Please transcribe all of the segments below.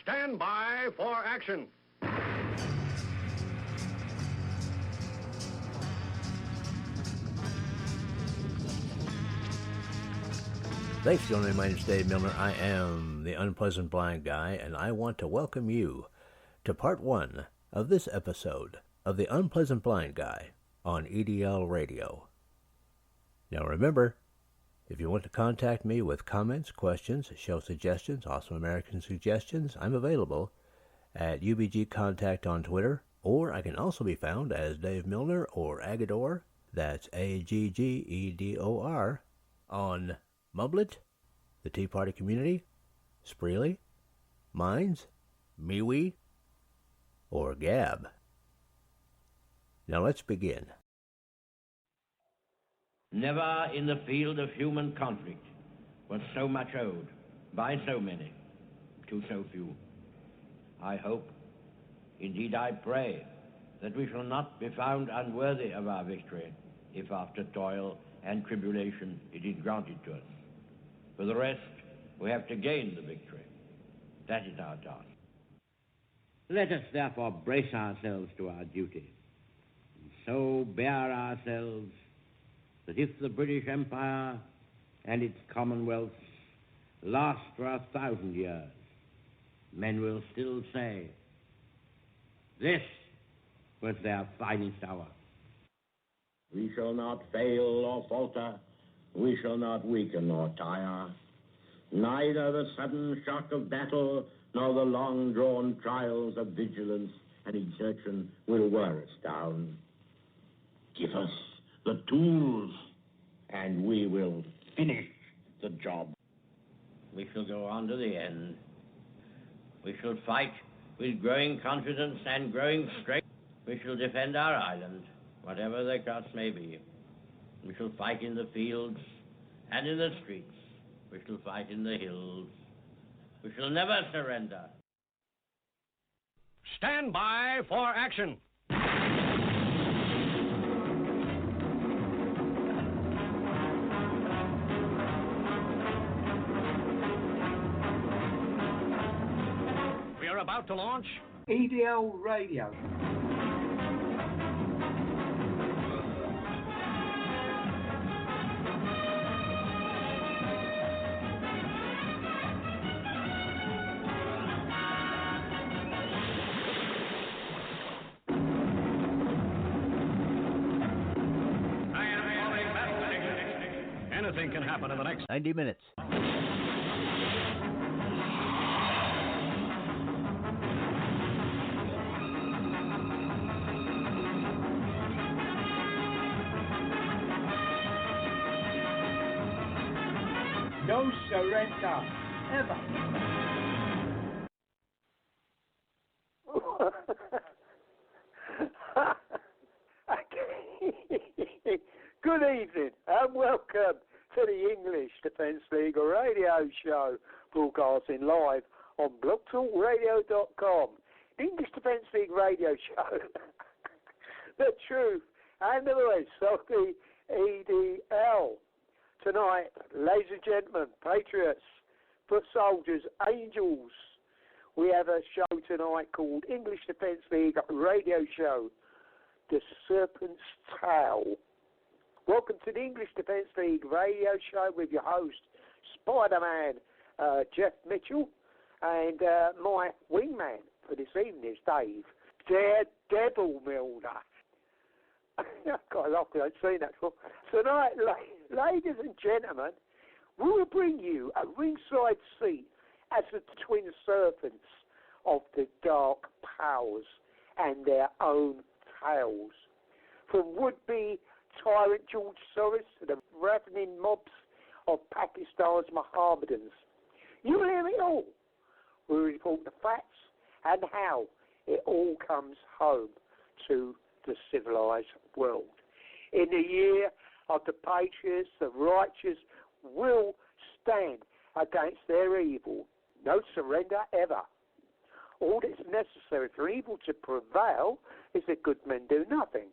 Stand by for action. Thanks for joining me. My name is Dave Milner. I am the Unpleasant Blind Guy, and I want to welcome you to part one of this episode of the Unpleasant Blind Guy on EDL Radio. Now remember, if you want to contact me with comments, questions, show suggestions, Awesome American suggestions, I'm available at UBG Contact on Twitter, or I can also be found as Dave Milner or Agador, that's Aggedor, on Mublet, the Tea Party Community, Spreely, Minds, MeWe, or Gab. Now let's begin. Never in the field of human conflict was so much owed by so many to so few. I hope, indeed I pray, that we shall not be found unworthy of our victory if after toil and tribulation it is granted to us. For the rest, we have to gain the victory. That is our task. Let us therefore brace ourselves to our duty, and so bear ourselves that if the British Empire and its commonwealths last for 1,000 years, men will still say, this was their finest hour. We shall not fail or falter. We shall not weaken or tire. Neither the sudden shock of battle nor the long-drawn trials of vigilance and exertion will wear us down. Give us the tools, and we will finish the job. We shall go on to the end. We shall fight with growing confidence and growing strength. We shall defend our island, whatever the cost may be. We shall fight in the fields and in the streets. We shall fight in the hills. We shall never surrender. Stand by for action. We are about to launch EDL Radio. Anything can happen in the next 90 minutes. No surrender, ever. Good evening and welcome to the English Defence League radio show, broadcasting live on blogtalkradio.com. English Defence League radio show. The truth and the voice of the EDL. Tonight, ladies and gentlemen, patriots, foot soldiers, angels, we have a show tonight called English Defence League radio show, The Serpent's Tail. Welcome to the English Defence League radio show with your host, Spiderman Jeff Mitchell, and my wingman for this evening is Dave, Daredevil Milner. God, I love it. I've seen that before. Tonight, ladies and gentlemen, we will bring you a ringside seat as the twin serpents of the dark powers and their own tales. From would-be tyrant George Soros to the ravening mobs of Pakistan's Mohammedans. You will hear it all. We report the facts and how it all comes home to the civilized world. In the year of the patriots, the righteous will stand against their evil. No surrender ever. All that's necessary for evil to prevail is that good men do nothing.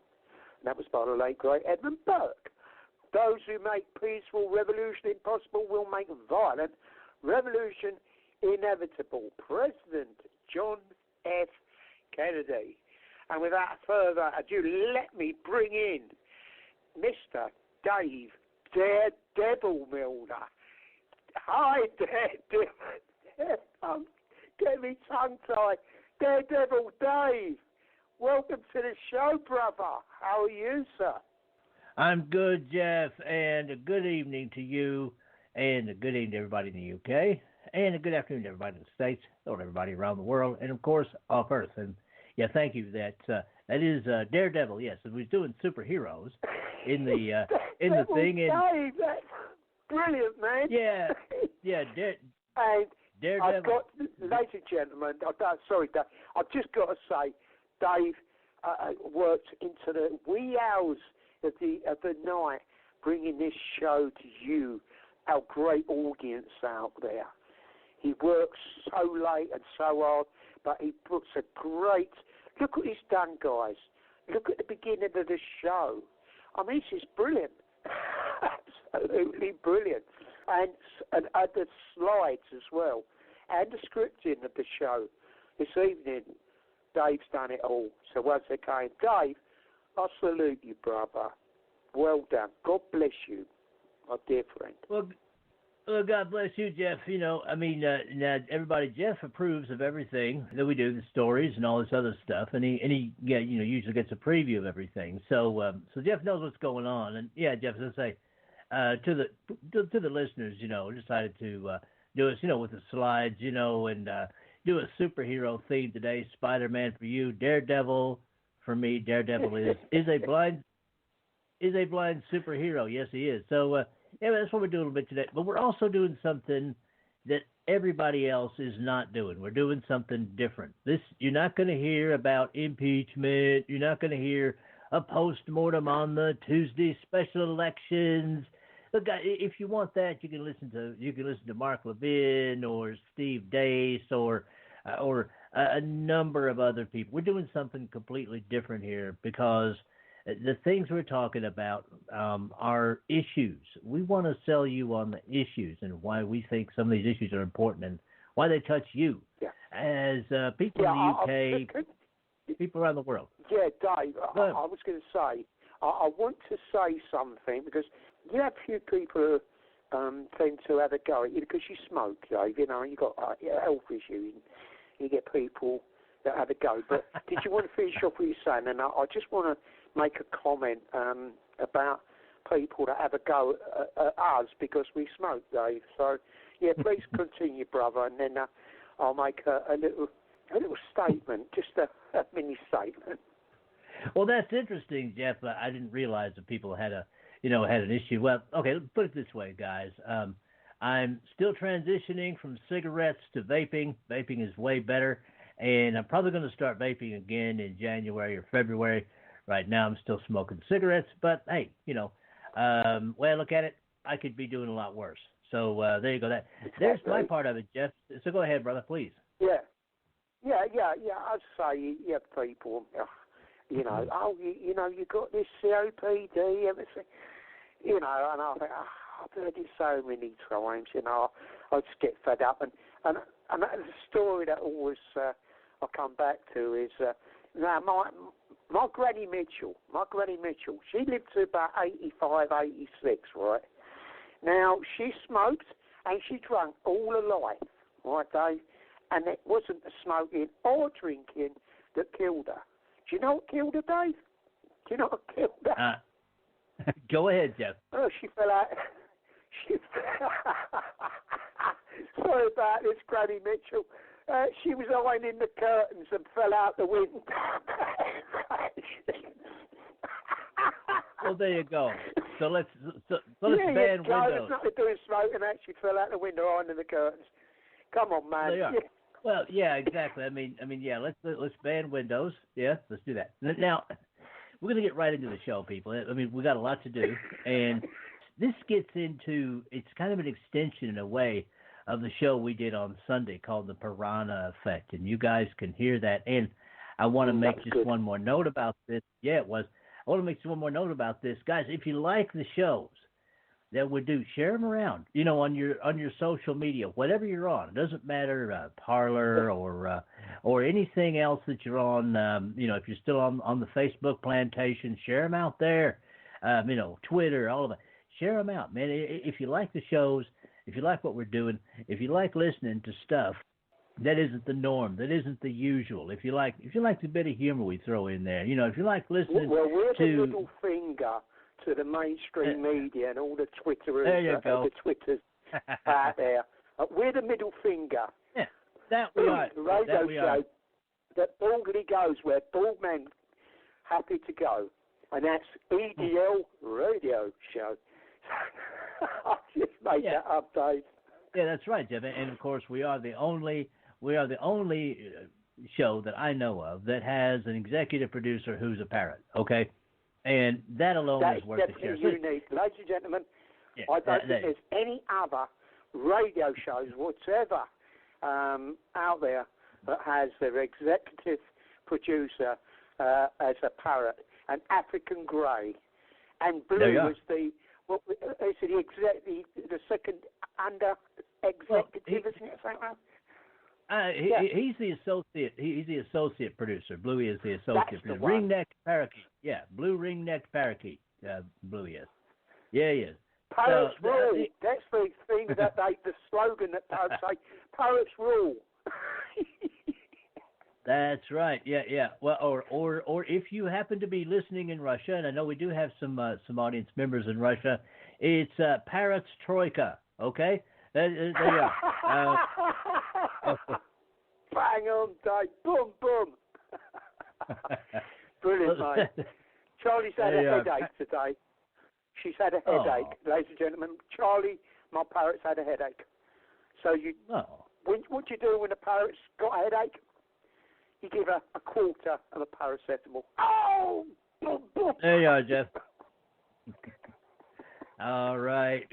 And that was by the late great Edmund Burke. Those who make peaceful revolution impossible will make violent revolution inevitable President John F. Kennedy. And without further ado, let me bring in Mr. Dave Daredevil Milner. Hi, Daredevil. Get me tongue-tied. Daredevil Dave. Welcome to the show, brother. How are you, sir? I'm good, Jeff, and a good evening to you, and a good evening to everybody in the UK, and a good afternoon to everybody in the States, or everybody around the world, and of course, off Earth. And yeah, thank you. That is Daredevil. Yes, we was doing superheroes in the thing. And Dave, that's brilliant, man. Yeah, and Daredevil. I've got, ladies and gentlemen, sorry, Dave, I've just got to say, Dave worked into the wee hours of the night, bringing this show to you, our great audience out there. He works so late and so hard, but he puts a great. Look what he's done, guys. Look at the beginning of the show. I mean, this is brilliant. Absolutely brilliant. And the slides as well. And the scripting of the show. This evening, Dave's done it all. So once again, Dave, I salute you, brother. Well done. God bless you, my dear friend. Well, God bless you, Jeff. You know, I mean, now everybody, Jeff approves of everything that we do, the stories and all this other stuff, and he usually gets a preview of everything. So Jeff knows what's going on, and yeah, Jeff, as I say, to the listeners, decided to do us, with the slides, and do a superhero theme today. Spider-Man for you, Daredevil for me. Daredevil is a blind superhero. Yes, he is. So. Yeah, that's what we're doing a little bit today. But we're also doing something that everybody else is not doing. We're doing something different. You're not going to hear about impeachment. You're not going to hear a post-mortem on the Tuesday special elections. Look, if you want that, you can listen to Mark Levin or Steve Dace or a number of other people. We're doing something completely different here because the things we're talking about are issues. We want to sell you on the issues and why we think some of these issues are important and why they touch you as people in the UK, people around the world. Yeah, Dave, I was going to say, I want to say something because you have few people tend to have a go at you because you smoke, Dave, you've got health issues. You get people that have a go. But did you want to finish off what you're saying? And I just want to make a comment about people that have a go at us because we smoke, Dave. So, yeah, please continue, brother, and then I'll make a little statement, just a mini statement. Well, that's interesting, Jeff. I didn't realize that people had an issue. Well, okay, let's put it this way, guys. I'm still transitioning from cigarettes to vaping. Vaping is way better, and I'm probably going to start vaping again in January or February. Right now, I'm still smoking cigarettes, but hey, way I look at it, I could be doing a lot worse. So there you go. There's my part of it, Jeff. So go ahead, brother, please. Yeah. I'd say you have people, you got this COPD, everything, and I think I've heard it so many times, I just get fed up, and the story that always I come back to is now my Granny Mitchell, she lived to about 85, 86, right? Now, she smoked and she drank all her life, right, Dave? And it wasn't the smoking or drinking that killed her. Do you know what killed her, Dave? Do you know what killed her? Go ahead, Jeff. Oh, she fell out. Sorry about this, Granny Mitchell. She was ironing the curtains and fell out the window. Well, there you go. So let's ban windows. There's nothing to do with smoking. Actually, fell out the window ironing the curtains. Come on, man. They are. Well, yeah, exactly. I mean, yeah. Let's ban windows. Yeah, let's do that. Now, we're gonna get right into the show, people. I mean, we got a lot to do, and this gets into it's kind of an extension in a way of the show we did on Sunday called the Piranha Effect, and you guys can hear that. And I want to make just one more note about this. Yeah, it was. I want to make one more note about this, guys. If you like the shows, that would do, share them around. On your social media, whatever you're on. It doesn't matter, Parler or anything else that you're on. If you're still on the Facebook plantation, share them out there. Twitter, all of it. Share them out, man. If you like the shows, if you like what we're doing, if you like listening to stuff that isn't the norm, that isn't the usual. If you like the bit of humor we throw in there, if you like listening we're to the middle finger to the mainstream media and all the Twitterers, the Twitters out there. We're the middle finger. Yeah, that we are. The radio we show are. that baldly goes where bald men happy to go, and that's EDL Radio Show. I just made that update. Yeah, that's right, Jeff. And of course, we are the only show that I know of that has an executive producer who's a parrot. Okay, and that alone is worth the share. That's definitely unique, ladies and gentlemen. Yeah, I don't think there's any other radio shows whatsoever out there that has their executive producer as a parrot, an African grey, and Blue was the the second under executive, isn't it? He's the associate. He's the associate producer. Bluey is the associate producer. One. Ring-necked parakeet. Yeah, blue ring-necked parakeet. Bluey is. Yeah, he is. Parrots rule. That's the thing that the slogan that parrots say. Parrots rule. That's right. Yeah. Well, or if you happen to be listening in Russia, and I know we do have some audience members in Russia, it's Parrots Troika. Okay. There you are. Bang on, Dave. Boom, boom. Brilliant, mate. Charlie's had a headache today. She's had a headache, ladies and gentlemen. Charlie, my parrot's had a headache. So what you do when a parrot's got a headache? You give her a quarter of a paracetamol. Oh! Boom, boom. There you are, Jeff. All right.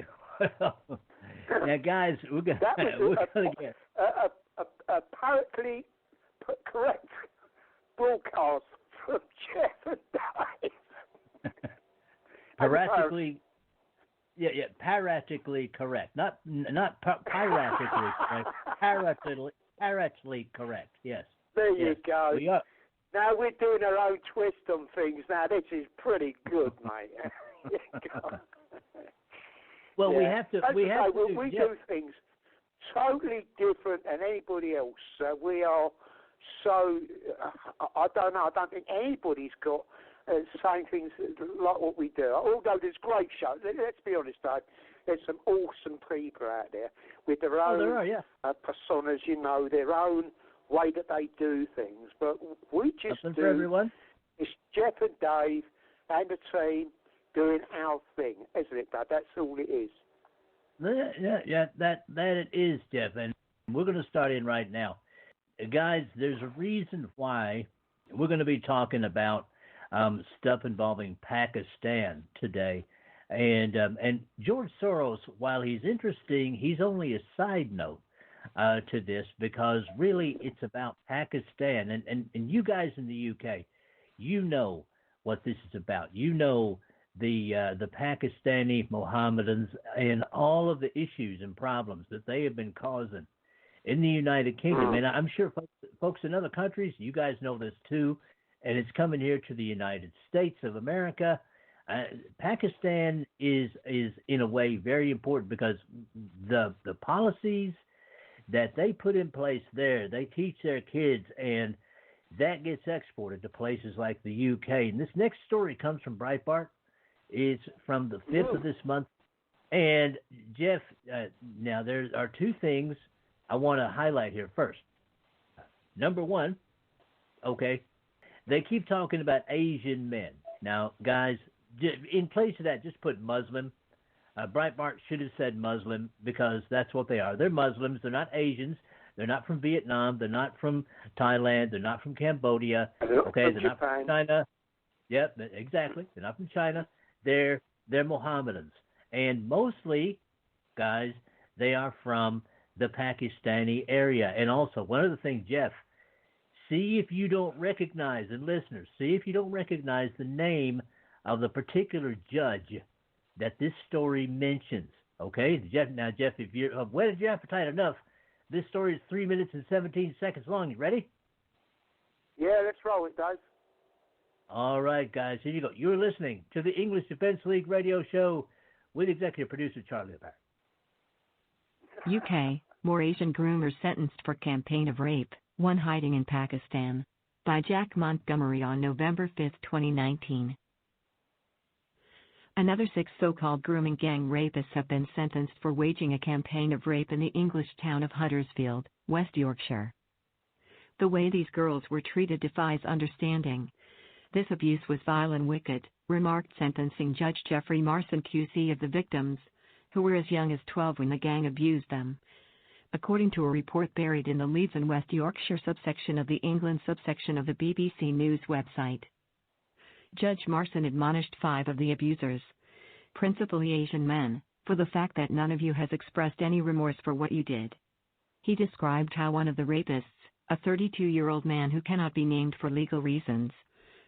Now, guys, we're going to get a parrotly correct broadcast from Jeff and Dave. Paratically, paratically correct, not piratically correct, paratically correct. Yes. There you go. We are. Now we're doing our own twist on things. Now this is pretty good, mate. Well, we have to. We do things totally different than anybody else. We are so. I don't know. I don't think anybody's got saying things like what we do. Although there's great shows. Let's be honest, Dave. There's some awesome people out there with their own personas. Their own way that they do things. But we just do. For everyone. It's Jeff and Dave and the team doing our thing, isn't it, Dad? That's all it is. Yeah, that it is, Jeff. And we're going to start in right now. Guys, there's a reason why we're going to be talking about stuff involving Pakistan today. And George Soros, while he's interesting, he's only a side note to this, because really it's about Pakistan. And you guys in the UK, you know what this is about. You know the Pakistani Mohammedans and all of the issues and problems that they have been causing in the United Kingdom. And I'm sure folks in other countries, you guys know this too, and it's coming here to the United States of America. Pakistan is in a way very important, because the policies that they put in place there, they teach their kids, and that gets exported to places like the UK. And this next story comes from Breitbart. It's from the 5th of this month. And, Jeff, now there are two things I want to highlight here first. Number one, okay, they keep talking about Asian men. Now, guys, in place of that, just put Muslim. Breitbart should have said Muslim, because that's what they are. They're Muslims. They're not Asians. They're not from Vietnam. They're not from Thailand. They're not from Cambodia. Okay, they're not from China. Yep, exactly. They're not from China. They're Mohammedans. And mostly, guys, they are from the Pakistani area. And also, one other thing, Jeff, see if you don't recognize, and listeners, see if you don't recognize the name of the particular judge that this story mentions. Okay, Jeff. Now, Jeff, if you're whetted your appetite enough, this story is 3 minutes and 17 seconds long. You ready? Yeah, let's roll it, Dave. All right, guys, here you go. You're listening to the English Defense League radio show with executive producer Charlie Apart. UK, more Asian groomers sentenced for campaign of rape, one hiding in Pakistan. By Jack Montgomery on November 5, 2019. Another 6 so-called grooming gang rapists have been sentenced for waging a campaign of rape in the English town of Huddersfield, West Yorkshire. The way these girls were treated defies understanding. This abuse was vile and wicked, remarked sentencing Judge Jeffrey Marson QC of the victims, who were as young as 12 when the gang abused them. According to a report buried in the Leeds and West Yorkshire subsection of the England subsection of the BBC News website. Judge Marson admonished 5 of the abusers, principally Asian men, for the fact that none of you has expressed any remorse for what you did. He described how one of the rapists, a 32-year-old man who cannot be named for legal reasons,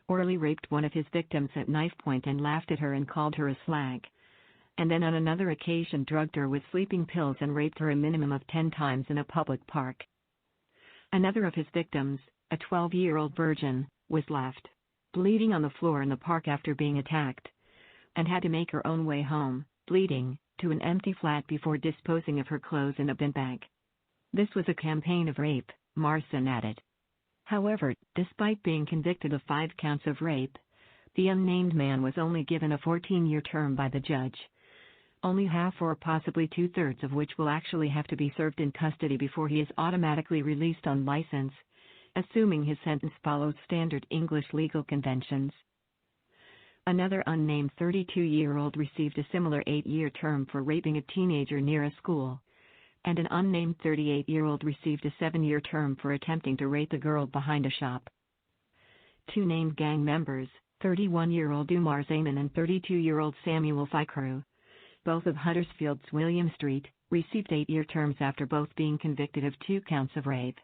orally raped one of his victims at knife point and laughed at her and called her a slag, and then on another occasion drugged her with sleeping pills and raped her a minimum of 10 times in a public park. Another of his victims, a 12-year-old virgin, was left bleeding on the floor in the park after being attacked, and had to make her own way home, bleeding, to an empty flat before disposing of her clothes in a bin bag. This was a campaign of rape, Marson added. However, despite being convicted of 5 counts of rape, the unnamed man was only given a 14-year term by the judge, only half or possibly 2/3 of which will actually have to be served in custody before he is automatically released on license, assuming his sentence follows standard English legal conventions. Another unnamed 32-year-old received a similar 8-year term for raping a teenager near a school, and an unnamed 38-year-old received a 7-year term for attempting to rape a girl behind a shop. 2 named gang members, 31-year-old Umar Zaman and 32-year-old Samuel Fikru, both of Huddersfield's William Street, received 8-year terms after both being convicted of 2 counts of rape.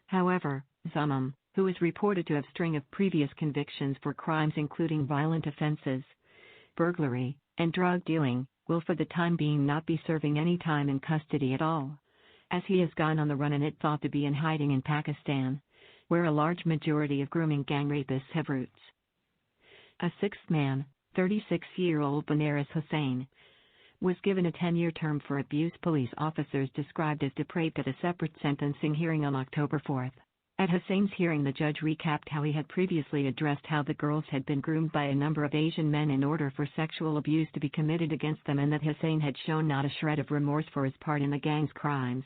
However, Zaman, who is reported to have a string of previous convictions for crimes including violent offenses, burglary, and drug dealing, will for the time being not be serving any time in custody at all, as he has gone on the run and is thought to be in hiding in Pakistan, where a large majority of grooming gang rapists have roots. A 6th man, 36-year-old Banaras Hussain, was given a 10-year term for abuse police officers described as depraved at a separate sentencing hearing on October 4. At Hussain's hearing, the judge recapped how he had previously addressed how the girls had been groomed by a number of Asian men in order for sexual abuse to be committed against them, and that Hussain had shown not a shred of remorse for his part in the gang's crimes,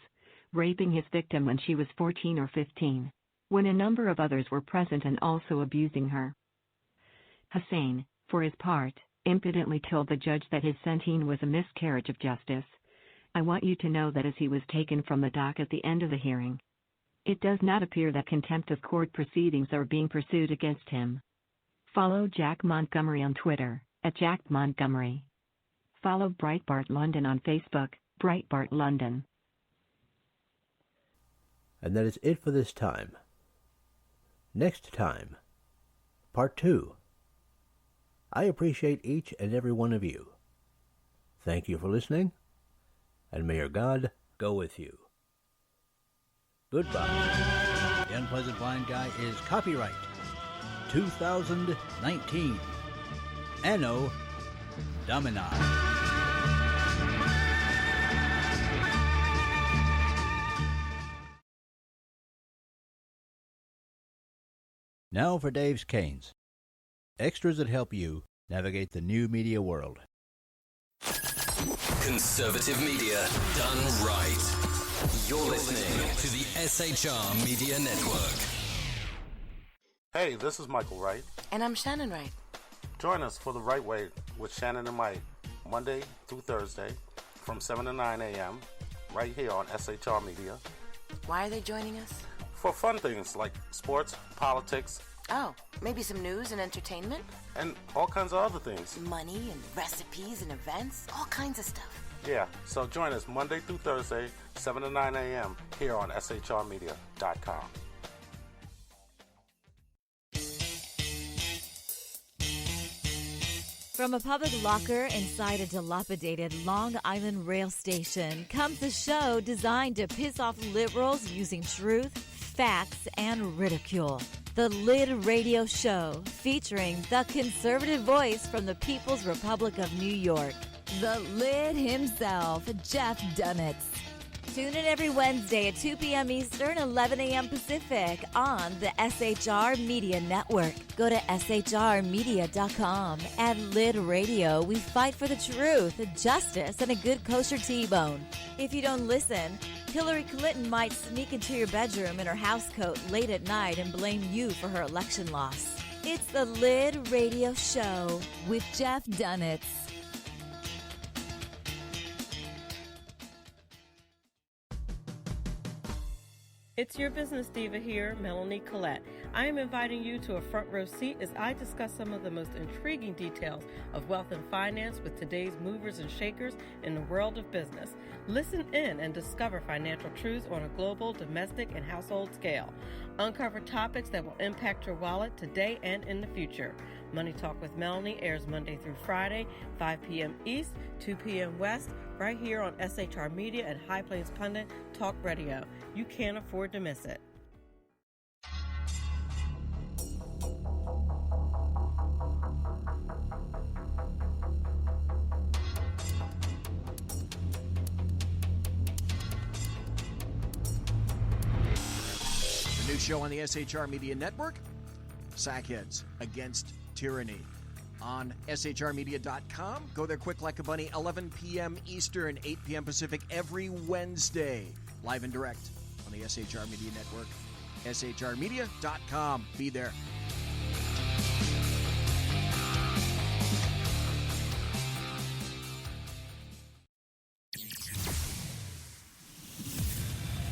raping his victim when she was 14 or 15, when a number of others were present and also abusing her. Hussain, for his part, impudently told the judge that his sentence was a miscarriage of justice. I want you to know that as he was taken from the dock at the end of the hearing, it does not appear that contempt of court proceedings are being pursued against him. Follow Jack Montgomery on Twitter, @JackMontgomery. Follow Breitbart London on Facebook, Breitbart London. And that is it for this time. Next time, Part 2. I appreciate each and every one of you. Thank you for listening, and may your God go with you. Goodbye. The Unpleasant Blind Guy is copyright 2019. Anno Domini. Now for Dave's Canes. Extras that help you navigate the new media world. Conservative media done right. You're listening to the SHR Media Network. Hey, this is Michael Wright. And I'm Shannon Wright. Join us for The Right Way with Shannon and Mike, Monday through Thursday from 7 to 9 a.m. right here on SHR Media. Why are they joining us? For fun things like sports, politics. Oh, maybe some news and entertainment? And all kinds of other things. Money and recipes and events, all kinds of stuff. Yeah, so join us Monday through Thursday, 7 to 9 a.m. here on shrmedia.com. From a public locker inside a dilapidated Long Island rail station comes a show designed to piss off liberals using truth, facts, and ridicule. The Lid Radio Show, featuring the conservative voice from the People's Republic of New York, the Lid himself, Jeff Dunitz. Tune in every Wednesday at 2 p.m. Eastern, 11 a.m. Pacific on the SHR Media Network. Go to shrmedia.com. At Lid Radio, we fight for the truth, justice, and a good kosher T-bone. If you don't listen, Hillary Clinton might sneak into your bedroom in her housecoat late at night and blame you for her election loss. It's the Lid Radio Show with Jeff Dunitz. It's your business diva here, Melanie Collette. I am inviting you to a front row seat as I discuss some of the most intriguing details of wealth and finance with today's movers and shakers in the world of business. Listen in and discover financial truths on a global, domestic, and household scale. Uncover topics that will impact your wallet today and in the future. Money Talk with Melanie airs Monday through Friday, 5 p.m. East, 2 p.m. West, right here on SHR Media and High Plains Pundit Talk Radio. You can't afford to miss it. The new show on the SHR Media Network, Sackheads Against Tyranny. On shrmedia.com. Go there quick like a bunny, 11 p.m. Eastern, 8 p.m. Pacific, every Wednesday. Live and direct on the SHR Media Network. shrmedia.com. Be there.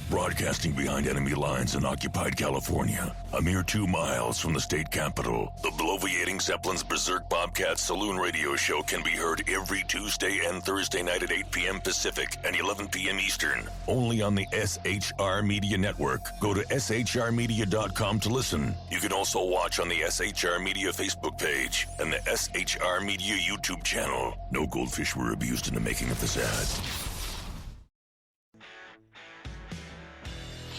Broadcasting behind enemy lines in occupied California, a mere 2 miles from the state capital, the bloviating Zeppelin's Berserk Bobcat Saloon Radio Show can be heard every Tuesday and Thursday night at 8 p.m. Pacific and 11 p.m. Eastern, only on the SHR Media Network. Go to shrmedia.com to listen. You can also watch on the SHR Media Facebook page and the SHR Media YouTube channel. No goldfish were abused in the making of this ad.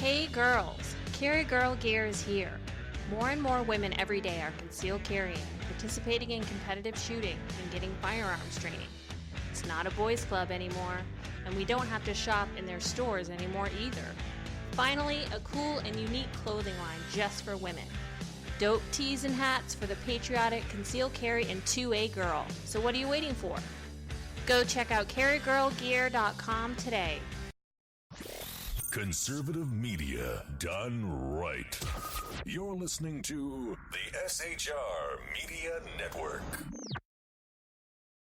Hey girls, Carry Girl Gear is here. More and more women every day are concealed carrying, participating in competitive shooting, and getting firearms training. It's not a boys' club anymore, and we don't have to shop in their stores anymore either. Finally, a cool and unique clothing line just for women. Dope tees and hats for the patriotic concealed carry and 2A girl. So what are you waiting for? Go check out carrygirlgear.com today. Conservative media done right. You're listening to the SHR Media Network.